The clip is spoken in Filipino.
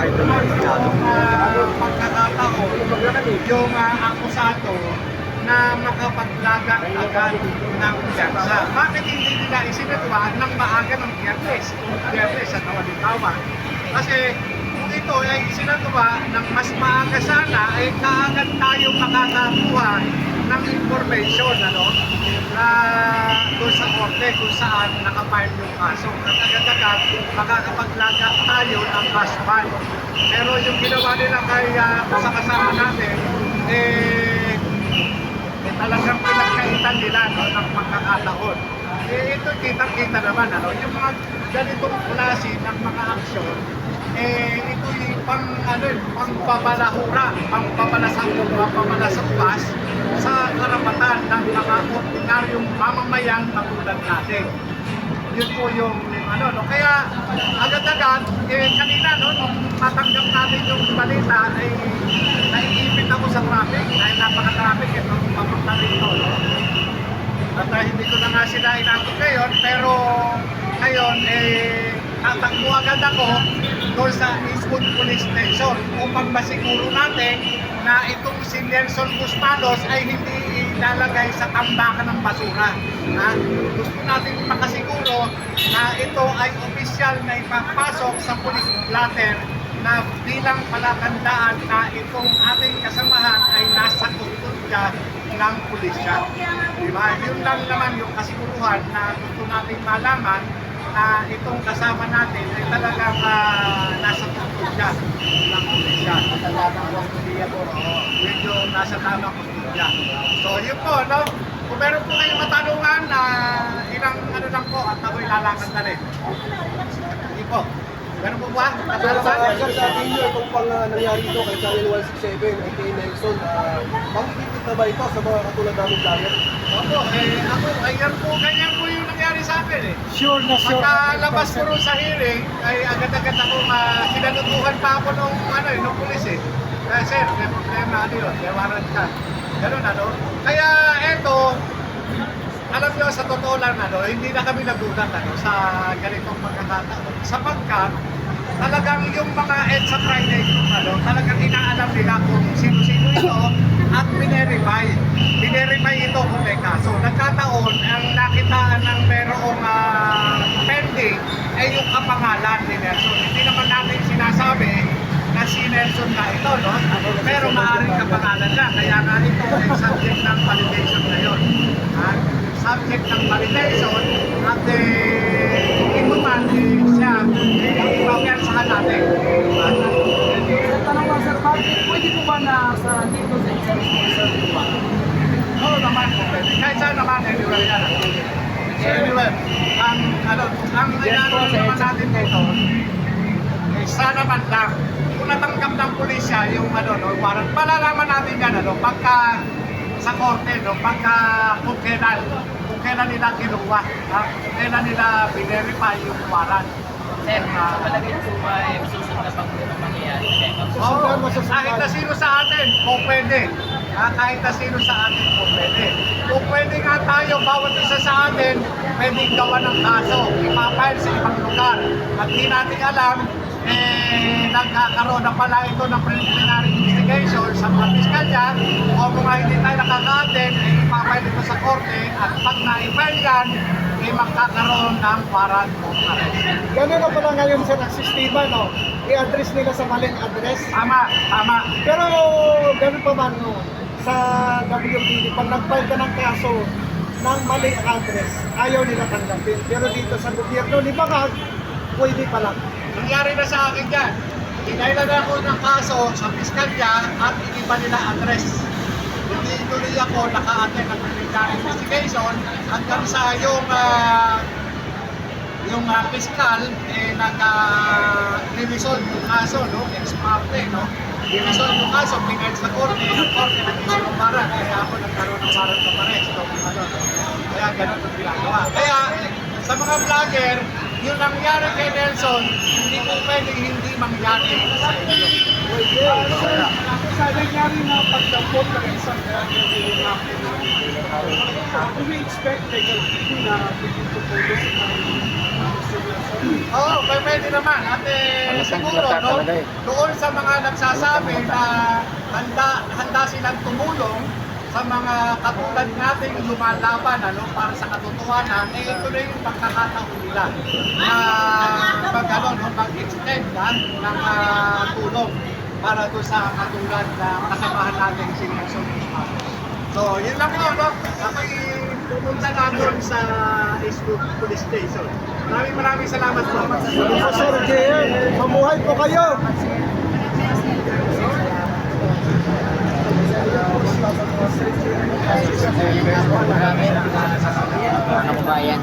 idol ng Senado. Pagkakataon, yung akusado na makapaglaga agad ng piyansa. Bakit hindi nila isinagawa ng maaga ng Biyernes at Halimbawa? Kasi kung ito ay isinagawa ng mas maaga sana, ay kaagad tayo makakakuha ng information na doon sa korte kung saan nakapile yung kaso. At agad-agad makakapaglaga tayo ng cash fund. Pero yung ginawa nila kay kasama natin, talagang pinagkaitan nila ng pagkakataon. Ito kita naman, yung mga ganitong klase ng mga aksyon, ito yung pangbabalahura, pangbabalasakwas sa karapatan ng mga ordinaryong mamamayan na tulad natin. Yun po yung Kaya agad-agad, kanina nung matanggap natin yung balita ay naiipit ako sa traffic dahil napaka-traffic itong papunta rito. At hindi ko na nga sila inakot ngayon, pero ngayon tatakbo agad ako doon sa Eastwood Police Station upang masiguro natin na itong si Nelson Busmalos ay hindi ilalagay sa tambakan ng basura. Gusto natin makasiguro na ito ay opisyal na ipapasok sa police blotter na bilang palatandaan na itong ating kasamahan ay nasa kustodya ng pulisya. Diba? Yun lang naman yung kasiguruhan na gusto natin malaman na itong kasama natin ay talagang nasa kustodya ng pulisya. Medyo nasa tamang kustodya. So yun po, kung meron po kayong matanungan, ilang lang po at ako'y lalakad na rin. Hindi po. Meron po ba? Sir, sa atin nyo, itong pang nangyari ito kay Channel 167, aka Nelson, makikipit na ba ito sa mga katulad namin vlogger? Opo, ganyan po yung nangyari sa akin Sure na sure. Pagkalabas ko rin sa hearing, ay agad-agad ako sinanutuhan pa ako nung pulis sir, may problema yun, may warrant ka. Ganun Kaya eto, alam nyo, sa totoo lang hindi na kami nagulat sa ganitong pagkakataon. Sapagkat talagang yung mga EDSA Friday talagang inaalam nila kung sino-sino ito at binerify. Binerify ito kung may kaso. Nagkataon, ang nakitaan ng merong pending ay yung kapangalan ni Nelson. Hindi naman natin sinasabi na si Nelson na ito, pero maaaring kapangalan lang. Kaya nga ito ay subject ng validation ngayon. Subject ng validation at ito man siya ipapiyersahan natin. Tanong lang sir, pwede po ba na sa dito sa isang sponsor po ba? Oo naman po pwede. Kahit saan naman, anywhere yan. Anywhere. Ang inaano naman natin dito, sana man lang, kung natanggap ng pulisya yung warrant, malalaman natin yan pagka sa korte, pagka kung kailan nila kinuha, kung kailan nila binerify yung warrant. Sir, palagay po ba susunod na pagpunta mangyayari? Oo, kahit na sino sa atin, kung pwede. Kahit na sino sa atin, kung pwede. Kung pwede nga tayo, bawat isa sa atin, pwedeng gawa ng kaso, ipapile sa ibang lugar. At di natin alam, nagkakaroon na pala ito ng preliminary investigation sa mga piskalya o kung hindi tayo nakaka-attend, ipapile ito sa korte at pag na-file yan, magkakaroon ng warrant of arrest. Ganun na pala ngayon sir ang sistema, i-address nila sa maling address. Tama. Pero ganun pa man, sa WPD, pag nag-file ka ng kaso ng maling address, ayaw nila tanggapin. Pero dito sa gobyerno ni Bangag, pwede pa lang. Nangyari na sa akin yan. Inailan ako ng kaso sa piskalya at iba nila address. Hindi tuloy ako naka-attend ng preliminary investigation hanggang sa yung piskal nag-resolve yung kaso, ex parte, i-resolve yung kaso, pinahid sa korte, ang korte nag-issue ng warrant, kaya ako nagkaroon ng warrant of arrest. Kaya ganun ang ginagawa. Kaya sa mga vlogger, yung nangyari kay Nelson, hindi po pwedeng hindi mangyari sa inyo. Sa nangyari na pagdampot ng isang do we expect legal na bigyan tutulong ng Oo, pwede naman. At siguro, no, doon sa mga nagsasabi na handa silang tumulong sa mga katulad nating lumalaban ano, para sa katotohanan, ito na yung pagkakataon nila na mag-extend ng tulong para doon sa katulad na kasamahan natin si Nelson Cruz. So, yun lang po, no? Ako'y pupunta na doon sa Facebook Police Station. Maraming salamat po. Sir JM, mamuhay po kayo. Mga kabayan.